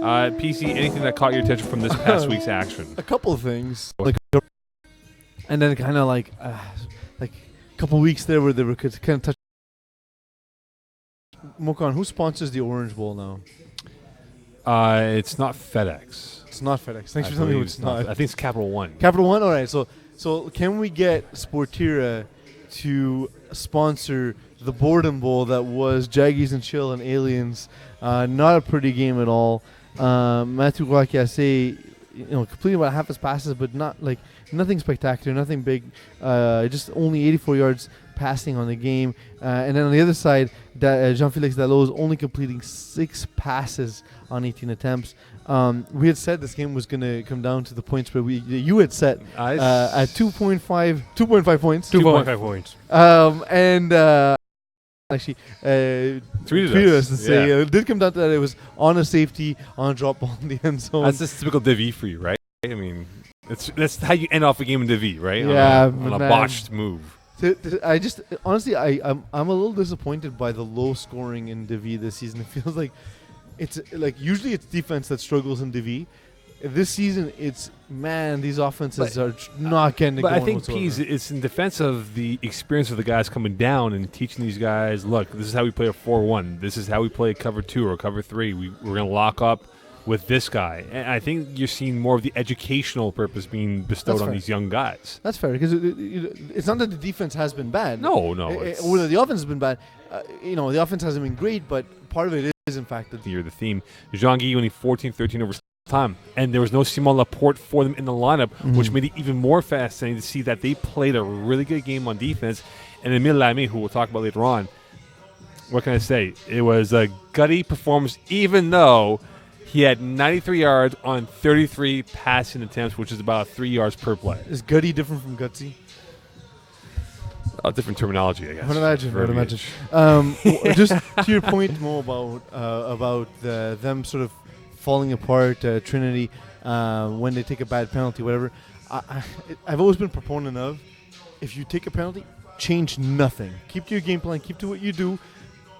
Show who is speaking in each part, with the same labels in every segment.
Speaker 1: PC, anything that caught your attention from this past week's action?
Speaker 2: A couple of things, and then kind of like a couple weeks there where they were kind of touch. Mokan, who sponsors the Orange Bowl now?
Speaker 1: It's not FedEx.
Speaker 2: It's not FedEx. Thanks for telling me it's not.
Speaker 1: I think it's Capital One.
Speaker 2: Capital One. All right. So can we get Sportira to sponsor the Boredom Bowl that was Jaggies and Chill and Aliens? Not a pretty game at all. Matthew Guakiase, completing about half his passes, but not like nothing spectacular, nothing big. Just only 84 yards passing on the game. And then on the other side, Jean-Félix Dalloz only completing 6 passes on 18 attempts. We had said this game was going to come down to the points where you had set at 2.5 points.
Speaker 3: 2.5 points.
Speaker 2: Actually,
Speaker 1: tweeted
Speaker 2: us and say it did come down to that. It was on a safety, on a drop ball in the end zone.
Speaker 1: That's just typical Divi for you, right? I mean, that's how you end off a game in Divi, right?
Speaker 2: Yeah,
Speaker 1: on a botched move.
Speaker 2: I just honestly, I'm a little disappointed by the low scoring in Divi this season. It feels like it's like usually it's defense that struggles in Divi. This season, these offenses are not getting it going.
Speaker 1: But I think
Speaker 2: whatsoever.
Speaker 1: it's in defense of the experience of the guys coming down and teaching these guys, look, this is how we play a 4-1. This is how we play cover 2 or cover 3. We're going to lock up with this guy. And I think you're seeing more of the educational purpose being bestowed on these young guys.
Speaker 2: That's fair, because it's not that the defense has been bad.
Speaker 1: No.
Speaker 2: Or that the offense has been bad. The offense hasn't been great, but part of it is, in fact,
Speaker 1: the theme. Jean-Guy only 14-13 over time, and there was no Simon Laporte for them in the lineup, which made it even more fascinating to see that they played a really good game on defense. And Emile Lamy, who we'll talk about later on, what can I say? It was a gutty performance, even though he had 93 yards on 33 passing attempts, which is about 3 yards per play.
Speaker 2: Is gutty different from gutsy?
Speaker 1: Different terminology, I guess.
Speaker 2: I would imagine. Just to your point, Mo, about them sort of falling apart, Trinity, when they take a bad penalty, whatever. I've always been a proponent of, if you take a penalty, change nothing. Keep to your game plan. Keep to what you do.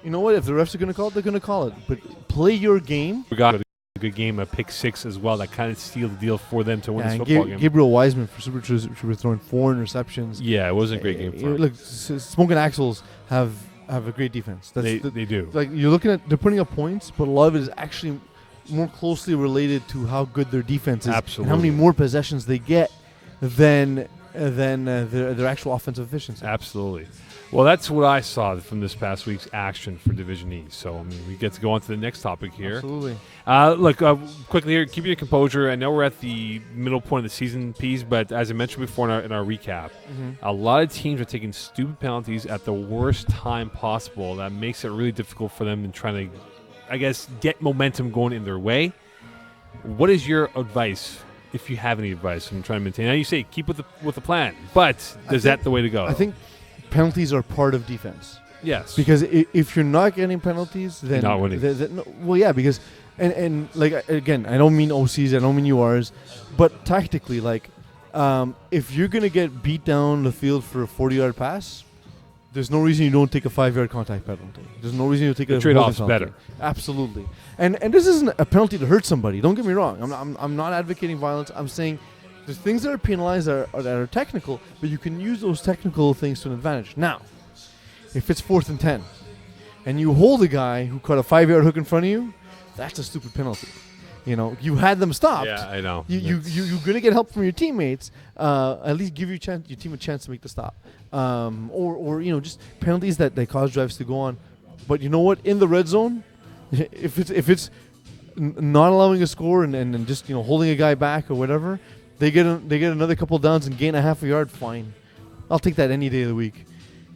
Speaker 2: You know what? If the refs are going to call it, they're going to call it. But play your game.
Speaker 1: We got a good game, a pick 6 as well. That kind of sealed the deal for them to win this football game.
Speaker 2: Gabriel Wiseman for Super Troopers throwing 4 interceptions.
Speaker 1: Yeah, it wasn't a great game for him.
Speaker 2: Look, Smoke and Axles have a great defense.
Speaker 1: They do.
Speaker 2: Like you're looking at, they're putting up points, but a lot of it is actually more closely related to how good their defense is.
Speaker 1: Absolutely.
Speaker 2: And how many more possessions they get than their actual offensive efficiency.
Speaker 1: Absolutely. Well, that's what I saw from this past week's action for Division E. So, I mean, we get to go on to the next topic here.
Speaker 2: Absolutely.
Speaker 1: Look, quickly here, keep your composure. I know we're at the middle point of the season piece, but as I mentioned before in our recap, a lot of teams are taking stupid penalties at the worst time possible. That makes it really difficult for them in trying to, I guess, get momentum going in their way. What is your advice, if you have any advice, on trying to maintain? Now, you say keep with the plan, but is that the way to go?
Speaker 2: I think penalties are part of defense.
Speaker 1: Yes.
Speaker 2: Because if you're not getting penalties, then...
Speaker 1: You're not winning.
Speaker 2: Because... And like, again, I don't mean OCs, I don't mean URs, but tactically, like, if you're going to get beat down the field for a 40-yard pass, there's no reason you don't take a 5-yard contact penalty. There's no reason you take a
Speaker 1: trade-off's better.
Speaker 2: Absolutely. And this isn't a penalty to hurt somebody. Don't get me wrong. I'm not advocating violence. I'm saying there's things that are penalized that are technical, but you can use those technical things to an advantage. Now, if it's 4th and 10, and you hold a guy who caught a 5-yard hook in front of you, that's a stupid penalty. You had them stopped.
Speaker 1: Yeah, I know.
Speaker 2: You're going to get help from your teammates. At least give your team a chance to make the stop. Or just penalties that cause drives to go on. But you know what? In the red zone, if it's not allowing a score and just holding a guy back or whatever, they get another couple downs and gain a half a yard. Fine, I'll take that any day of the week.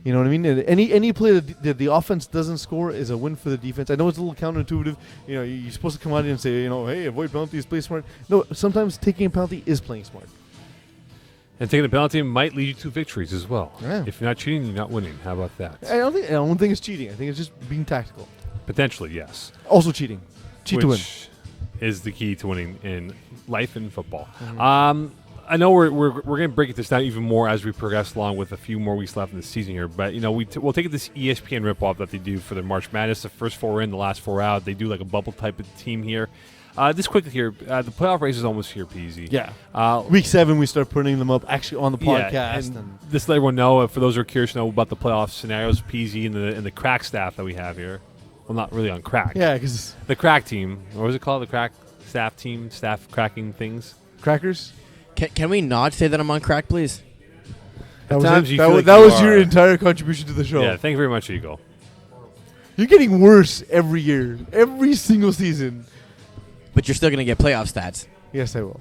Speaker 2: You know what I mean? Any play that the offense doesn't score is a win for the defense. I know it's a little counterintuitive. You're supposed to come out and say, hey, avoid penalties, play smart. No, sometimes taking a penalty is playing smart.
Speaker 1: And taking a penalty might lead you to victories as well.
Speaker 2: Yeah.
Speaker 1: If you're not cheating, you're not winning. How about that?
Speaker 2: I don't think it's cheating. I think it's just being tactical.
Speaker 1: Potentially, yes.
Speaker 2: Also cheating. Cheat to win.
Speaker 1: Which is the key to winning in life and football.
Speaker 2: Mm-hmm.
Speaker 1: I know we're going to break this down even more as we progress along with a few more weeks left in the season here. But, we'll take this ESPN ripoff that they do for the March Madness. The first 4 in, the last 4 out. They do like a bubble type of team here. Just quickly here, the playoff race is almost here, PZ.
Speaker 2: Yeah. Week 7, we start putting them up actually on the podcast.
Speaker 1: Yeah, and just to let everyone know, for those who are curious to know about the playoff scenarios, PZ and the crack staff that we have here. Well, not really on crack.
Speaker 2: Yeah, because
Speaker 1: the crack team. What was it called? The crack staff team? Staff cracking things?
Speaker 2: Crackers?
Speaker 3: Can we not say that I'm on crack, please?
Speaker 2: That
Speaker 1: times you
Speaker 2: was,
Speaker 1: feel like
Speaker 2: that
Speaker 1: you
Speaker 2: was your
Speaker 1: are.
Speaker 2: entire contribution to the show.
Speaker 1: Yeah, thank you very much, Eagle.
Speaker 2: You're getting worse every year. Every single season.
Speaker 3: But you're still going to get playoff stats.
Speaker 2: Yes, I will.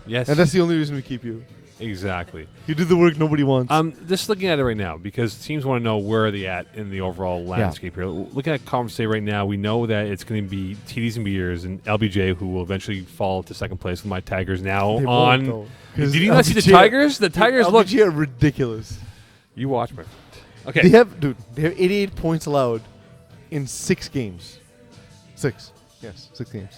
Speaker 1: Yes.
Speaker 2: And that's the only reason we keep you.
Speaker 1: Exactly.
Speaker 2: You do the work nobody wants.
Speaker 1: Just looking at it right now, because teams want to know where are they at in the overall landscape here. Looking at Conference A right now, we know that it's going to be TDs and Beers and LBJ who will eventually fall to second place with my Tigers now
Speaker 2: They
Speaker 1: on.
Speaker 2: won't, though,
Speaker 1: Did you not see the
Speaker 2: LBJ
Speaker 1: Tigers? The Tigers look.
Speaker 2: LBJ are ridiculous.
Speaker 1: You watch, man. Okay.
Speaker 2: They have 88 points allowed in 6 games. 6. Yes, 6 games.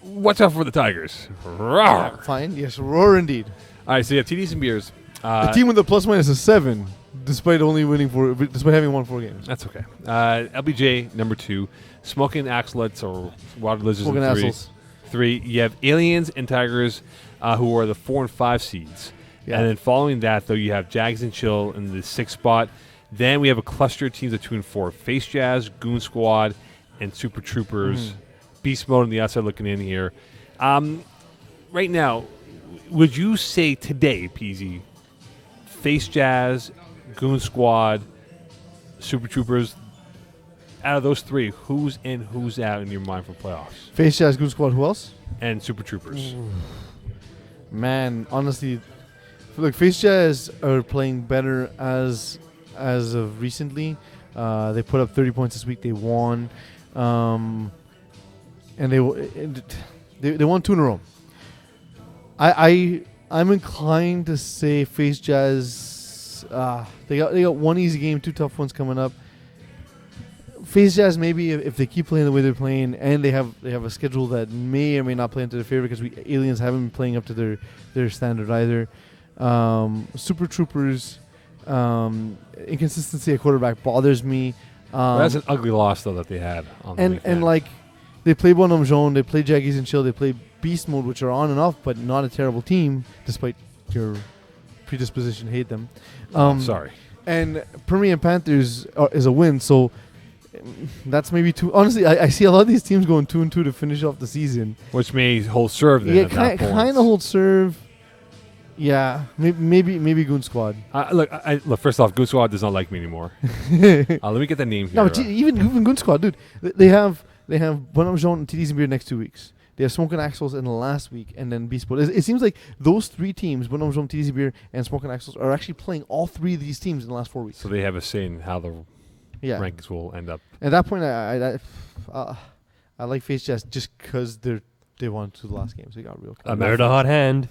Speaker 1: Watch out for the Tigers. Roar.
Speaker 2: Fine. Yes, roar indeed.
Speaker 1: All right, so you have TDs and Beers.
Speaker 2: The team with the plus minus is 7, despite only winning despite having won 4 games.
Speaker 1: That's okay. LBJ number 2, Smoking Axolotls or Water Lizards
Speaker 2: Smoking
Speaker 1: in 3.
Speaker 2: Assholes.
Speaker 1: 3. You have Aliens and Tigers, who are the 4 and 5 seeds.
Speaker 2: Yeah.
Speaker 1: And then following that, though, you have Jags and Chill in the 6th spot. Then we have a cluster of teams of 2 and 4: Face Jazz, Goon Squad, and Super Troopers. Beast Mode on the outside looking in here. Right now, would you say today, PZ, Face Jazz, Goon Squad, Super Troopers, out of those 3, who's in, who's out in your mind for playoffs?
Speaker 2: Face Jazz, Goon Squad, who else?
Speaker 1: And Super Troopers.
Speaker 2: Man, honestly, look, Face Jazz are playing better as of recently. They put up 30 points this week. They won, and they won 2 in a row. I'm inclined to say Face Jazz. They got one easy game, 2 tough ones coming up. Face Jazz, maybe if they keep playing the way they're playing, and they have a schedule that may or may not play into their favor, because Aliens haven't been playing up to their standard either. Super Troopers, inconsistency at quarterback bothers me.
Speaker 1: That's an ugly loss, though, that they had on the weekend.
Speaker 2: And like, they play Bonhomme Jaune, they play Jaggies and Chill, they play Beast Mode, which are on and off, but not a terrible team, despite your predisposition to hate them.
Speaker 1: Sorry.
Speaker 2: And Permian Panthers is a win, so that's maybe 2. Honestly, I see a lot of these teams going 2-2 to finish off the season.
Speaker 1: Which may hold serve then.
Speaker 2: Yeah,
Speaker 1: at that point.
Speaker 2: kind of hold serve. Yeah, maybe Goon Squad.
Speaker 1: Look, first off, Goon Squad does not like me anymore. Let me get the name here.
Speaker 2: No, but even Goon Squad, dude. They have Bonhomme Jaune and TDs and Beer next 2 weeks. They have Smoking Axles in the last week, and then Beast Mode. It seems like those 3 teams, Bonhomme Jaune, TDs and Beer, and Smoking Axles, are actually playing all 3 of these teams in the last 4 weeks.
Speaker 1: So they have a say in how the rankings will end up.
Speaker 2: At that point, I like Face Jazz just because they won 2 of the last games. They got real.
Speaker 4: They're the hot hand.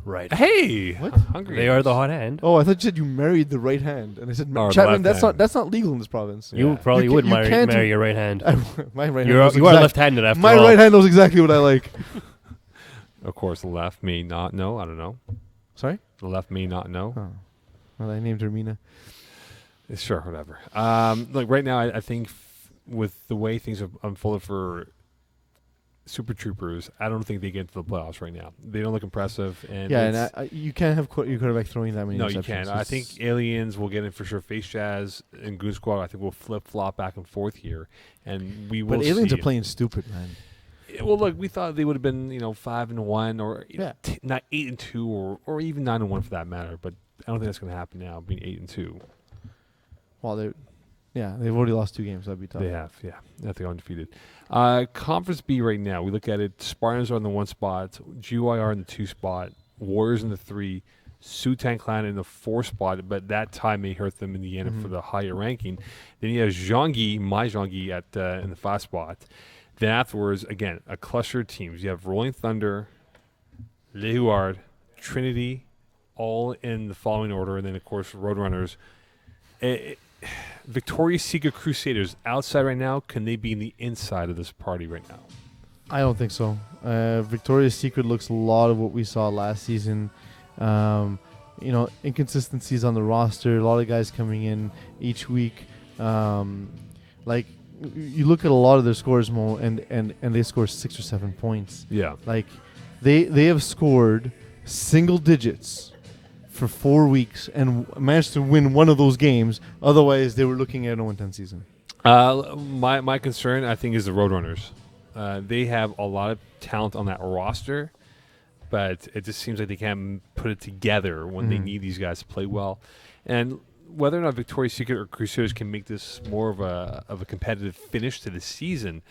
Speaker 4: Right.
Speaker 1: Hey,
Speaker 2: What?
Speaker 1: Hungry.
Speaker 4: They are the hot hand.
Speaker 2: Oh, I thought you said you married the right hand, and I said,
Speaker 1: Or the
Speaker 2: Chapman,
Speaker 1: left hand.
Speaker 2: that's not legal in this province.
Speaker 4: You
Speaker 1: Yeah.
Speaker 4: probably
Speaker 2: You
Speaker 4: would
Speaker 2: can't
Speaker 4: marry your right hand.
Speaker 2: My right
Speaker 4: You
Speaker 2: hand.
Speaker 4: are left-handed after
Speaker 2: My
Speaker 4: all.
Speaker 2: right hand knows exactly what I like.
Speaker 1: Of course, the left may not know. I don't know.
Speaker 2: Sorry?
Speaker 1: The left may not know.
Speaker 2: Oh. Well, I named her Mina.
Speaker 1: Sure, whatever. Look, right now, I think with the way things have unfolded for Super Troopers, I don't think they get into the playoffs right now. They don't look impressive. And
Speaker 2: Yeah, and you can't have your quarterback throwing that many
Speaker 1: no,
Speaker 2: interceptions.
Speaker 1: you can't. I think Aliens will get in for sure. Face Jazz and Goon Squad, I think, will flip-flop back and forth here. And we will
Speaker 2: But Aliens
Speaker 1: see
Speaker 2: are playing stupid, man.
Speaker 1: Well, look, we thought they would have been, 5-1 or not 8-2 or even 9-1 for that matter. But I don't think that's going to happen now, being 8-2.
Speaker 2: Well, they've already lost 2 games. That'd be tough.
Speaker 1: They have, yeah. They go undefeated. Conference B right now, we look at it. Spartans are in the 1 spot. GYR in the 2 spot. Warriors in the 3. Sioux-Tang Clan in the 4 spot, but that tie may hurt them in the end for the higher ranking. Then you have Zhangyi, my Zhangyi, in the 5 spot. Then afterwards, again, a cluster of teams. You have Rolling Thunder, Le Huard, Trinity, all in the following order, and then, of course, Roadrunners. Victoria's Secret Crusaders outside right now. Can they be in the inside of this party right now?
Speaker 2: I don't think so. Victoria's Secret looks a lot of what we saw last season. Inconsistencies on the roster. A lot of guys coming in each week. you look at a lot of their scores, Mo, and they score 6 or 7 points.
Speaker 1: Yeah.
Speaker 2: Like they have scored single digits for 4 weeks and managed to win one of those games. Otherwise, they were looking at a 1-10 season.
Speaker 1: My concern, I think, is the Roadrunners. They have a lot of talent on that roster, but it just seems like they can't put it together when they need these guys to play well. And whether or not Victoria's Secret or Crusaders can make this more of a competitive finish to the season,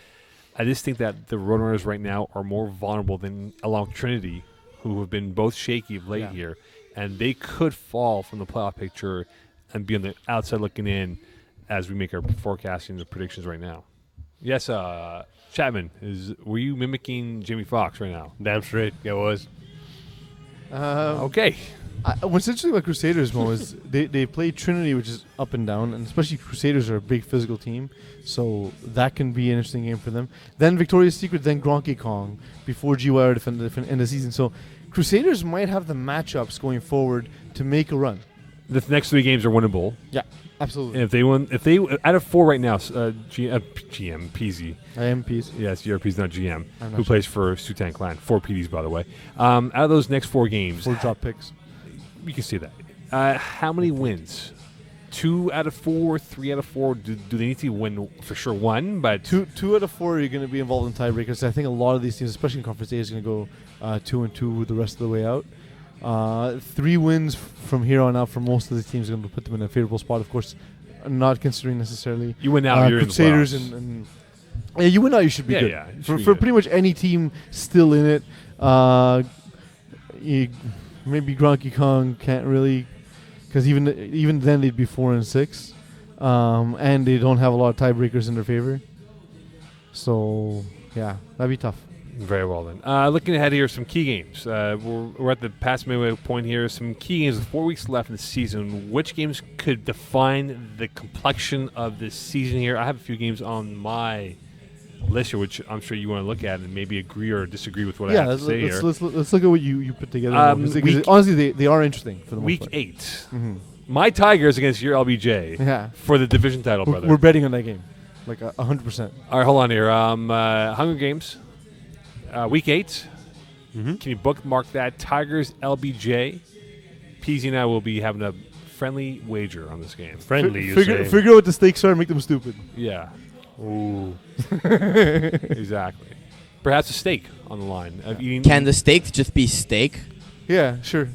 Speaker 1: I just think that the Roadrunners right now are more vulnerable than along Trinity, who have been both shaky of late here, and they could fall from the playoff picture and be on the outside looking in as we make our forecasting and predictions right now. Yes, Chapman, were you mimicking Jamie Foxx right now?
Speaker 4: Damn straight. Yeah, it was.
Speaker 1: Okay.
Speaker 2: What's interesting about Crusaders, Mo, is they play Trinity, which is up and down, and especially Crusaders are a big physical team, so that can be an interesting game for them. Then Victoria's Secret, then Gronky Kong, before GYR defend the end of the season. So Crusaders might have the matchups going forward to make a run.
Speaker 1: The next 3 games are winnable.
Speaker 2: Yeah, absolutely.
Speaker 1: And if they out of 4 right now, GM PZ.
Speaker 2: I am peace.
Speaker 1: Yes, GRP's not GM,
Speaker 2: I'm not
Speaker 1: who
Speaker 2: sure.
Speaker 1: plays for Sutan Clan. 4 PDs, by the way. Out of those next 4 games,
Speaker 2: 4 drop picks.
Speaker 1: you can see that. How many wins? 2 out of 4, 3 out of 4. Do they need to win for sure 1? But
Speaker 2: Two out of 4 are going to be involved in tiebreakers. I think a lot of these teams, especially in Conference A, is going to go 2-2 the rest of the way out. 3 wins from here on out for most of the teams are going to put them in a favorable spot. Of course, not considering necessarily
Speaker 1: you win out, you're
Speaker 2: Crusaders
Speaker 1: in the playoffs.
Speaker 2: and yeah, you win out, you should be good.
Speaker 1: Yeah, you should
Speaker 2: For
Speaker 1: be
Speaker 2: for
Speaker 1: good.
Speaker 2: pretty much any team still in it. Maybe Gronky Kong can't really, because even then they'd be 4-6, and they don't have a lot of tiebreakers in their favor. So yeah, that'd be tough.
Speaker 1: Very well then. Looking ahead here, some key games. We're at the past midway point here. Some key games with 4 weeks left in the season. Which games could define the complexion of this season here? I have a few games on my list here, which I'm sure you want to look at and maybe agree or disagree with what I have to say here.
Speaker 2: Let's look at what you put together.
Speaker 1: Week-
Speaker 2: Honestly, they are interesting for the most
Speaker 1: Week
Speaker 2: part.
Speaker 1: 8.
Speaker 2: Mm-hmm.
Speaker 1: My Tigers against your LBJ
Speaker 2: Yeah,
Speaker 1: for the division title, brother.
Speaker 2: we're betting on that game, like 100%.
Speaker 1: All right, hold on here. Hunger Games, Week 8.
Speaker 4: Mm-hmm.
Speaker 1: Can you bookmark that? Tigers, LBJ. PZ and I will be having a friendly wager on this game.
Speaker 4: Friendly, you
Speaker 2: Figure
Speaker 4: say.
Speaker 2: out what the stakes are and make them stupid.
Speaker 1: Yeah,
Speaker 4: Ooh.
Speaker 1: exactly. Perhaps a steak on the line of eating.
Speaker 3: Can the steak just be steak?
Speaker 2: Yeah, sure.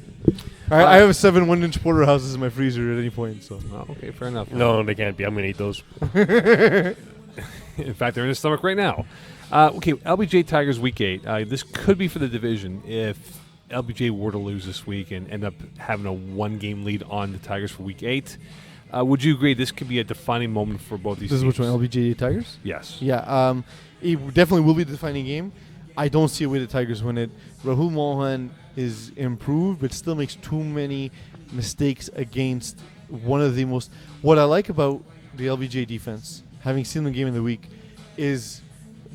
Speaker 2: I have 7 1-inch porterhouses in my freezer at any point. So
Speaker 1: Oh, okay, fair enough.
Speaker 4: No, they can't be. I'm going to eat those.
Speaker 1: In fact, they're in his stomach right now. Okay, LBJ Tigers Week 8. This could be for the division if LBJ were to lose this week and end up having a 1-game lead on the Tigers for Week 8. Would you agree this could be a defining moment for both these
Speaker 2: this is
Speaker 1: teams?
Speaker 2: which one, LBJ Tigers?
Speaker 1: Yes.
Speaker 2: Yeah, it definitely will be the defining game. I don't see a way the Tigers win it. Rahul Mohan is improved, but still makes too many mistakes against one of the most. What I like about the LBJ defense, having seen the game in the week, is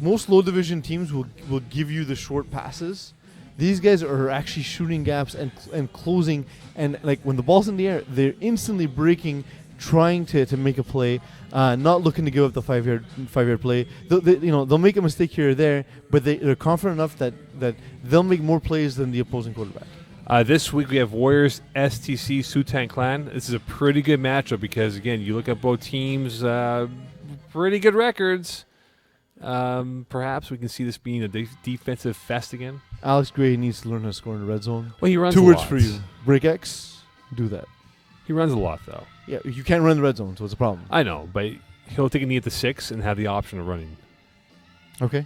Speaker 2: most low division teams will give you the short passes. These guys are actually shooting gaps and closing, and like when the ball's in the air, they're instantly breaking, trying to make a play, not looking to give up the 5-yard play. They'll make a mistake here or there, but they're confident enough that they'll make more plays than the opposing quarterback.
Speaker 1: This week we have Warriors, STC, Sutan Clan. This is a pretty good matchup because, again, you look at both teams, pretty good records. Perhaps we can see this being a defensive fest again.
Speaker 2: Alex Gray needs to learn how to score in the red zone.
Speaker 1: Well, he runs
Speaker 2: 2
Speaker 1: a
Speaker 2: words
Speaker 1: lot.
Speaker 2: for you: break X, do that.
Speaker 1: He runs a lot, though.
Speaker 2: Yeah, you can't run the red zone, so it's a problem.
Speaker 1: I know, but he'll take a knee at the 6 and have the option of running.
Speaker 2: Okay,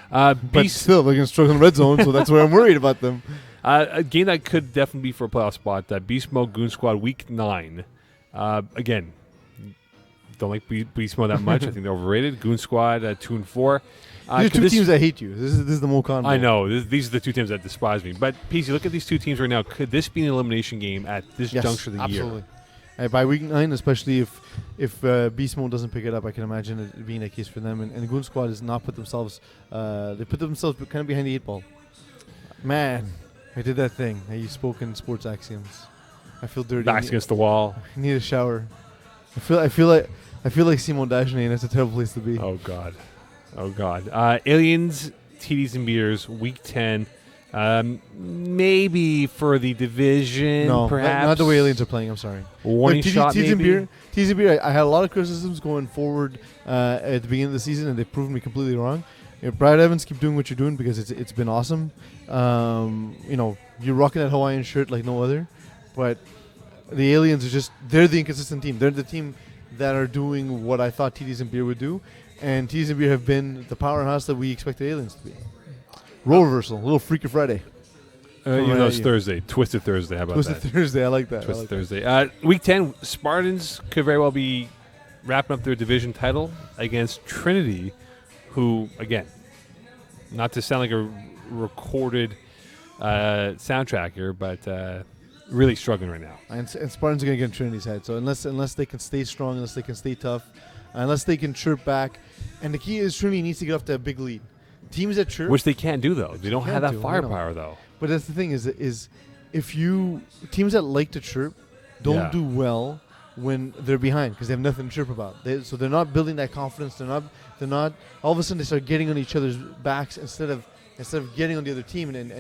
Speaker 2: but
Speaker 1: Beast,
Speaker 2: still they're gonna struggle in the red zone, so that's where I'm worried about them.
Speaker 1: a game that could definitely be for a playoff spot. Beast Mode Goon Squad Week 9. Again, don't like Beast Mode that much. I think they're overrated. Goon Squad 2-4.
Speaker 2: These are two teams that hate you. This is the Mocon.
Speaker 1: I know. These are the 2 teams that despise me. But, PC, look at these 2 teams right now. Could this be an elimination game at this juncture of the
Speaker 2: absolutely.
Speaker 1: year?
Speaker 2: By week 9, especially if Beast Mode doesn't pick it up, I can imagine it being a case for them. And Goon Squad has not put themselves. They put themselves kind of behind the 8 ball. Man, I did that thing. I spoke in sports axioms. I feel dirty.
Speaker 1: Backs against the wall.
Speaker 2: I need a shower. I feel like I feel like Simon Dagenet, and that's a terrible place to be.
Speaker 1: Oh God. Aliens, TDs and beers, week 10. Maybe for the division,
Speaker 2: No,
Speaker 1: perhaps.
Speaker 2: not the way Aliens are playing. I'm sorry.
Speaker 1: Warning
Speaker 2: Look,
Speaker 1: shot,
Speaker 2: T's and
Speaker 1: maybe.
Speaker 2: beer. T's and beer. I had a lot of criticisms going forward at the beginning of the season, and they've proven me completely wrong. Brad Evans, keep doing what you're doing because it's been awesome. You're rocking that Hawaiian shirt like no other, but the Aliens they're the inconsistent team. They're the team that are doing what I thought TDs and beer would do, and TDs and beer have been the powerhouse that we expected Aliens to be. Role reversal, a little Freaky Friday.
Speaker 1: Even though it's Thursday. Twisted Thursday. How about
Speaker 2: Twisted
Speaker 1: that?
Speaker 2: Thursday, I like that.
Speaker 1: Twisted Thursday. Week 10, Spartans could very well be wrapping up their division title against Trinity, who, again, not to sound like a recorded soundtrack here, but really struggling right now.
Speaker 2: And Spartans are going to get in Trinity's head. So unless they can stay strong, unless they can stay tough, unless they can chirp back. And the key is Trinity needs to get off to a big lead. Teams that chirp.
Speaker 1: Which they can't do, though. They don't have that
Speaker 2: do,
Speaker 1: firepower, though.
Speaker 2: But that's the thing is if teams that like to chirp don't do well when they're behind because they have nothing to chirp about. So they're not building that confidence. They're not. All of a sudden they start getting on each other's backs instead of getting on the other team and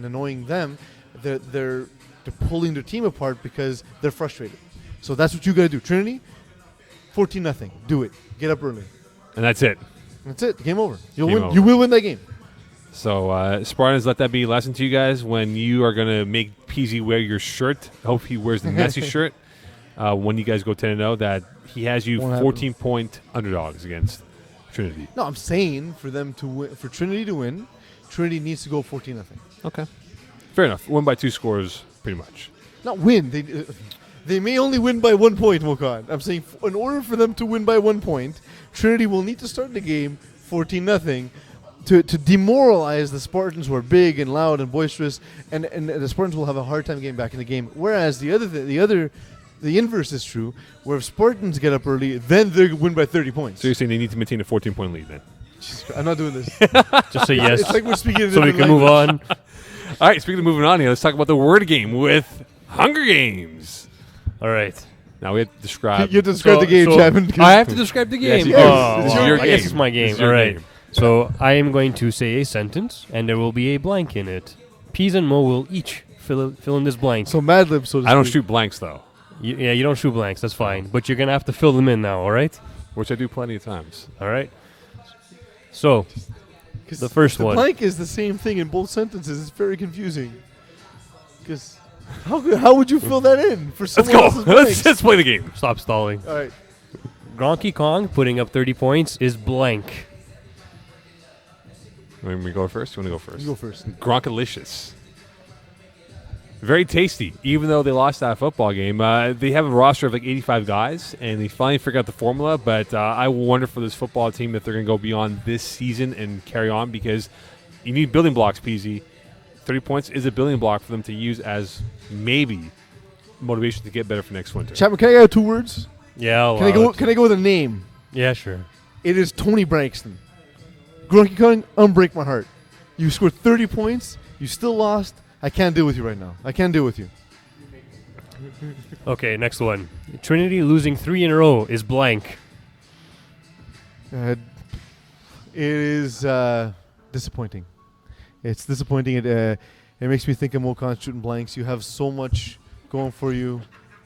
Speaker 2: annoying them. They're pulling their team apart because they're frustrated. So that's what you got to do. Trinity, 14-0. Do it. Get up early.
Speaker 1: And that's it.
Speaker 2: That's it. Game over. You'll
Speaker 1: Game
Speaker 2: win.
Speaker 1: over.
Speaker 2: You will win that game.
Speaker 1: So, Spartans, let that be a lesson to you guys when you are going to make PZ wear your shirt. I hope he wears the messy shirt when you guys go 10-0, that he has you 14-point underdogs against Trinity.
Speaker 2: No, I'm saying for them to win, for Trinity to win, Trinity needs to go 14-0.
Speaker 1: Okay. Fair enough. Win by 2 scores, pretty much.
Speaker 2: Not win. They may only win by 1 point, Mokan. I'm saying in order for them to win by 1 point, Trinity will need to start the game 14-0 to demoralize the Spartans, who are big and loud and boisterous, and the Spartans will have a hard time getting back in the game. Whereas the inverse is true, where if Spartans get up early, then they win by 30 points.
Speaker 1: So you're saying they need to maintain a 14-point lead then?
Speaker 2: I'm not doing this.
Speaker 4: Just say yes.
Speaker 2: It's like we're speaking.
Speaker 4: So we can move on.
Speaker 1: All right, speaking of moving on here, let's talk about the word game with Hunger Games.
Speaker 4: All right.
Speaker 1: Now we have to describe.
Speaker 2: You have to describe the game, Chapman.
Speaker 4: I have to describe the game.
Speaker 2: Yes,
Speaker 1: it's your
Speaker 4: I guess
Speaker 1: game.
Speaker 4: it's my game.
Speaker 1: It's your
Speaker 4: All right.
Speaker 1: game.
Speaker 4: So I am going to say a sentence, and there will be a blank in it. Peas and Mo will each fill in this blank.
Speaker 2: So Mad Lib, so to
Speaker 1: I don't
Speaker 2: speak.
Speaker 1: shoot blanks, though,
Speaker 4: You don't shoot blanks. That's fine. But you're going to have to fill them in now, all right?
Speaker 1: which I do plenty of times.
Speaker 4: All right? So,
Speaker 2: 'Cause
Speaker 4: the first
Speaker 2: the
Speaker 4: one.
Speaker 2: blank is the same thing in both sentences. It's very confusing. Because how would you fill that in for
Speaker 1: Let's
Speaker 2: someone
Speaker 1: go.
Speaker 2: else's blanks?
Speaker 1: Let's play the game.
Speaker 4: Stop stalling.
Speaker 2: All right.
Speaker 4: Gronky Kong putting up 30 points is blank.
Speaker 1: Want me to go first? You want to go first?
Speaker 2: You go first.
Speaker 1: Gronkalicious. Very tasty. Even though they lost that football game, they have a roster of like 85 guys, and they finally figured out the formula. But I wonder for this football team if they're going to go beyond this season and carry on, because you need building blocks, PZ. 30 points is a building block for them to use as maybe motivation to get better for next winter.
Speaker 2: Chapman, can I get 2 words?
Speaker 4: Yeah,
Speaker 2: Can I go with a name?
Speaker 4: Yeah, sure.
Speaker 2: It is Tony Branxton. Grunky Kong, unbreak my heart. You scored 30 points. You still lost. I can't deal with you right now. I can't deal with you.
Speaker 4: Okay, next one. Trinity losing 3 in a row is blank.
Speaker 2: It is disappointing. It's disappointing. It makes me think of Mokan shooting blanks. You have so much going for you,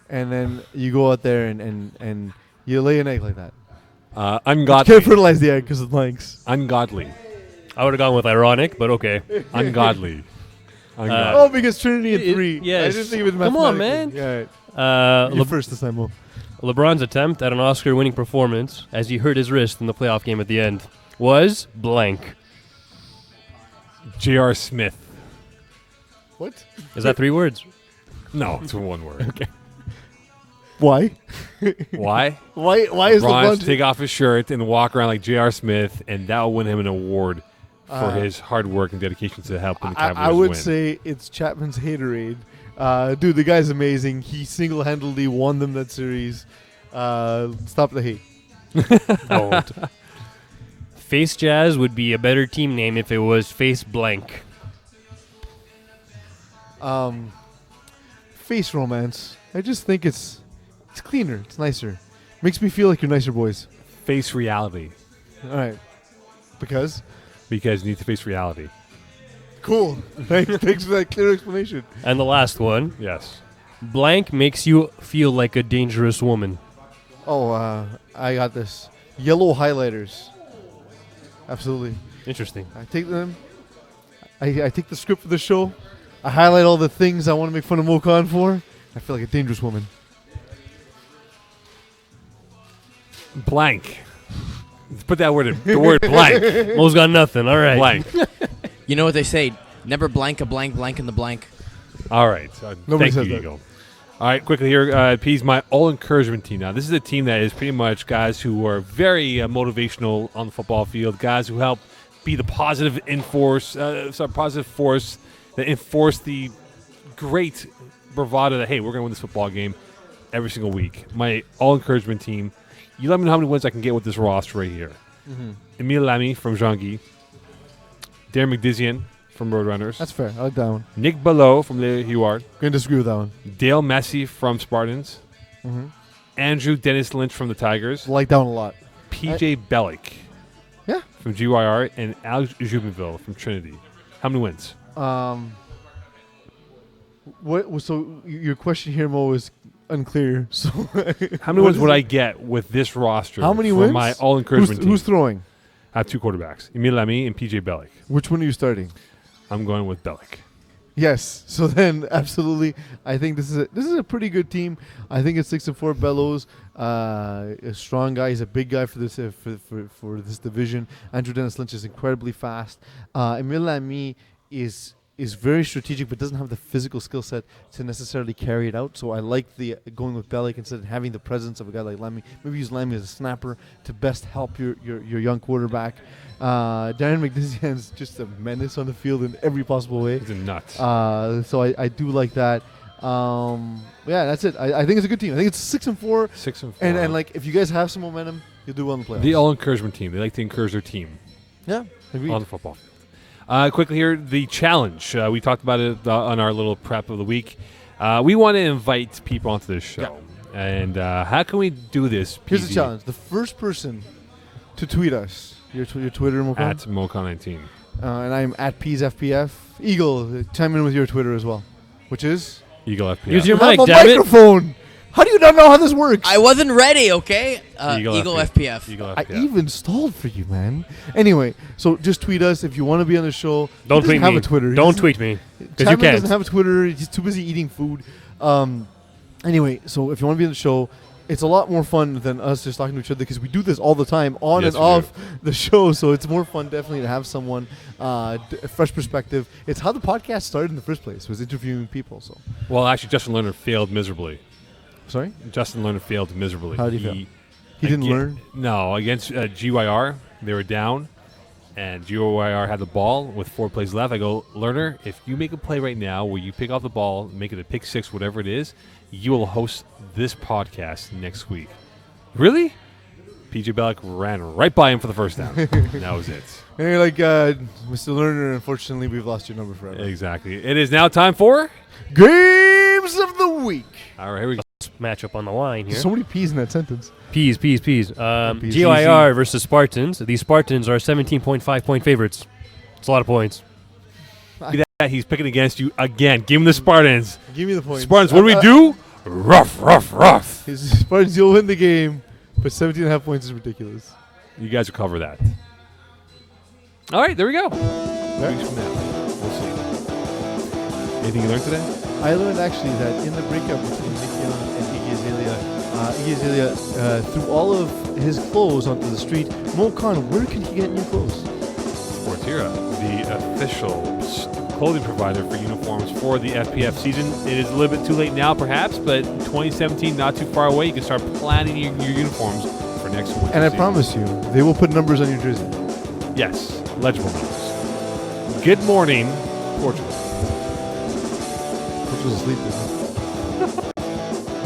Speaker 2: and then you go out there and you lay an egg like that.
Speaker 1: Ungodly.
Speaker 2: Can't fertilize the egg because of blanks.
Speaker 1: Ungodly.
Speaker 4: I would have gone with ironic, but okay.
Speaker 1: Ungodly.
Speaker 2: Oh, because Trinity at 3.
Speaker 4: yes.
Speaker 2: I didn't think of it
Speaker 4: Come on,
Speaker 2: mathematically.
Speaker 4: man.
Speaker 2: Yeah, right. You first this time, Mo.
Speaker 4: LeBron's attempt at an Oscar-winning performance as he hurt his wrist in the playoff game at the end was blank.
Speaker 1: J.R. Smith.
Speaker 2: What?
Speaker 4: Is that 3 words?
Speaker 1: No, it's 1 word. Okay.
Speaker 2: Why?
Speaker 1: Why?
Speaker 2: Why is
Speaker 1: LeBron
Speaker 2: LeBron
Speaker 1: to take off his shirt and walk around like J.R. Smith, and that will win him an award for his hard work and dedication to helping the Cavaliers
Speaker 2: I would
Speaker 1: win.
Speaker 2: say it's Chapman's haterade. Dude, the guy's amazing. He single-handedly won them that series. Stop the hate.
Speaker 4: Don't. Face Jazz would be a better team name if it was Face Blank.
Speaker 2: Face romance. I just think it's cleaner. It's nicer. Makes me feel like you're nicer boys.
Speaker 1: Face reality.
Speaker 2: All right. Because?
Speaker 1: Because you need to face reality.
Speaker 2: Cool. Thanks for that clear explanation.
Speaker 4: And the last one.
Speaker 1: Yes.
Speaker 4: Blank makes you feel like a dangerous woman.
Speaker 2: Oh, I got this. Yellow highlighters. Absolutely.
Speaker 4: Interesting.
Speaker 2: I take them. I take the script for the show. I highlight all the things I want to make fun of Mokan for. I feel like a dangerous woman.
Speaker 1: Blank. Let's put that word in. The word blank.
Speaker 4: Mo's got nothing. All right.
Speaker 1: Blank.
Speaker 3: You know what they say? Never blank a blank blank in the blank.
Speaker 1: All right.
Speaker 2: Nobody
Speaker 1: Thank
Speaker 2: says
Speaker 1: you,
Speaker 2: that.
Speaker 1: Eagle. All right, quickly here, P's my all-encouragement team. Now, this is a team that is pretty much guys who are very motivational on the football field, guys who help be the positive positive force that enforce the great bravado that, hey, we're going to win this football game every single week. My all-encouragement team. You let me know how many wins I can get with this roster right here.
Speaker 2: Mm-hmm.
Speaker 1: Emile Lamy from Jean-Guy. Darren McDizian from Roadrunners.
Speaker 2: That's fair. I like that one.
Speaker 1: Nick Ballot from Le Huard.
Speaker 2: Gonna disagree with that one.
Speaker 1: Dale Messi from Spartans.
Speaker 2: Mm-hmm.
Speaker 1: Andrew Dennis Lynch from the Tigers.
Speaker 2: I like that one a lot.
Speaker 1: PJ Bellick.
Speaker 2: Yeah.
Speaker 1: From GYR. And Alex Jubenville from Trinity. How many wins?
Speaker 2: What? So your question here, Mo, is unclear. So
Speaker 1: How many wins would I get with this roster?
Speaker 2: How many
Speaker 1: for
Speaker 2: wins?
Speaker 1: my all-encouragement team?
Speaker 2: Who's throwing?
Speaker 1: I have two quarterbacks. Emile Lamy and PJ Bellick.
Speaker 2: Which one are you starting?
Speaker 1: I'm going with Bellick.
Speaker 2: Yes. So then, absolutely, I think this is a pretty good team. I think it's 6-4. Bellows, a strong guy. He's a big guy for this for this division. Andrew Dennis Lynch is incredibly fast. Emile Lamy is very strategic, but doesn't have the physical skill set to necessarily carry it out. So I like the going with Bellick instead of having the presence of a guy like Lamy. Maybe use Lamy as a snapper to best help your young quarterback. Darren McDizian's just a menace on the field in every possible way.
Speaker 1: He's a nut.
Speaker 2: So I do like that. Yeah, that's it. I think it's a good team. I think it's 6-4.
Speaker 1: 6-4.
Speaker 2: And like if you guys have some momentum, you'll do well in the playoffs.
Speaker 1: The all-encouragement team. They like to encourage their team
Speaker 2: Yeah, agreed.
Speaker 1: on the football field. Quickly here, the challenge. We talked about it on our little prep of the week. We want to invite people onto this show. Yeah. And how can we do this?
Speaker 2: Here's the challenge. The first person to tweet us, your Twitter, Mokan?
Speaker 1: At Mokan19.
Speaker 2: And I'm at PsFPF. Eagle, chime in with your Twitter as well, which is?
Speaker 1: Eagle FPF.
Speaker 4: Use your
Speaker 2: I have
Speaker 4: mic,
Speaker 2: a
Speaker 4: damn it.
Speaker 2: microphone. How do you not know how this works?
Speaker 3: I wasn't ready, okay?
Speaker 1: Eagle
Speaker 3: Eagle FPF.
Speaker 1: Eagle
Speaker 2: I
Speaker 1: FPF.
Speaker 2: even stalled for you, man. Anyway, so just tweet us if you want to be on the show.
Speaker 4: Don't
Speaker 2: He
Speaker 4: tweet
Speaker 2: doesn't have
Speaker 4: me.
Speaker 2: a Twitter. He
Speaker 4: Don't
Speaker 2: doesn't-
Speaker 4: tweet me. Because you
Speaker 2: Chapman
Speaker 4: can't.
Speaker 2: doesn't have a Twitter. He's too busy eating food. Anyway, so if you want to be on the show, it's a lot more fun than us just talking to each other because we do this all the time on
Speaker 1: Yes,
Speaker 2: and
Speaker 1: we
Speaker 2: off the show. So it's more fun definitely to have someone, a fresh perspective. It's how the podcast started in the first place, was interviewing people. So
Speaker 1: Well, actually, Justin Lerner failed miserably.
Speaker 2: sorry,
Speaker 1: Justin Lerner failed miserably.
Speaker 2: How did he fail? He didn't learn?
Speaker 1: No, against GYR, they were down, and GYR had the ball with 4 plays left. I go, Lerner, if you make a play right now where you pick off the ball, make it a pick six, whatever it is, you will host this podcast next week. Really? PJ Bellick ran right by him for the first down. That was it.
Speaker 2: And you're like, Mr. Lerner, unfortunately, we've lost your number forever.
Speaker 1: Exactly. It is now time for
Speaker 2: Games of the week.
Speaker 1: All right, here we go.
Speaker 4: Matchup on the line here.
Speaker 2: So many P's in that sentence.
Speaker 4: Peas.
Speaker 2: Peas.
Speaker 4: GYR versus Spartans. These Spartans are 17.5 point favorites. It's a lot of points.
Speaker 1: Look at that. He's picking against you again. Give him the Spartans.
Speaker 2: Give me the points.
Speaker 1: Spartans, what do we do? Rough.
Speaker 2: His Spartans, you'll win the game, but 17.5 points is ridiculous.
Speaker 1: You guys will cover that. All right, there we go. Weeks from now. We'll see. Anything you learned today?
Speaker 2: I learned actually that in the breakup between Nick Young and Iggy Azalea, threw all of his clothes onto the street. Mokan, where can he get new clothes?
Speaker 1: Sportira, the official clothing provider for uniforms for the FPF season. It is a little bit too late now, perhaps, but 2017 not too far away. You can start planning your uniforms for next winter.
Speaker 2: And I
Speaker 1: season.
Speaker 2: promise you, they will put numbers on your jersey.
Speaker 1: Yes, legible numbers. Good morning, Portugal.
Speaker 2: Portugal's asleep, isn't it?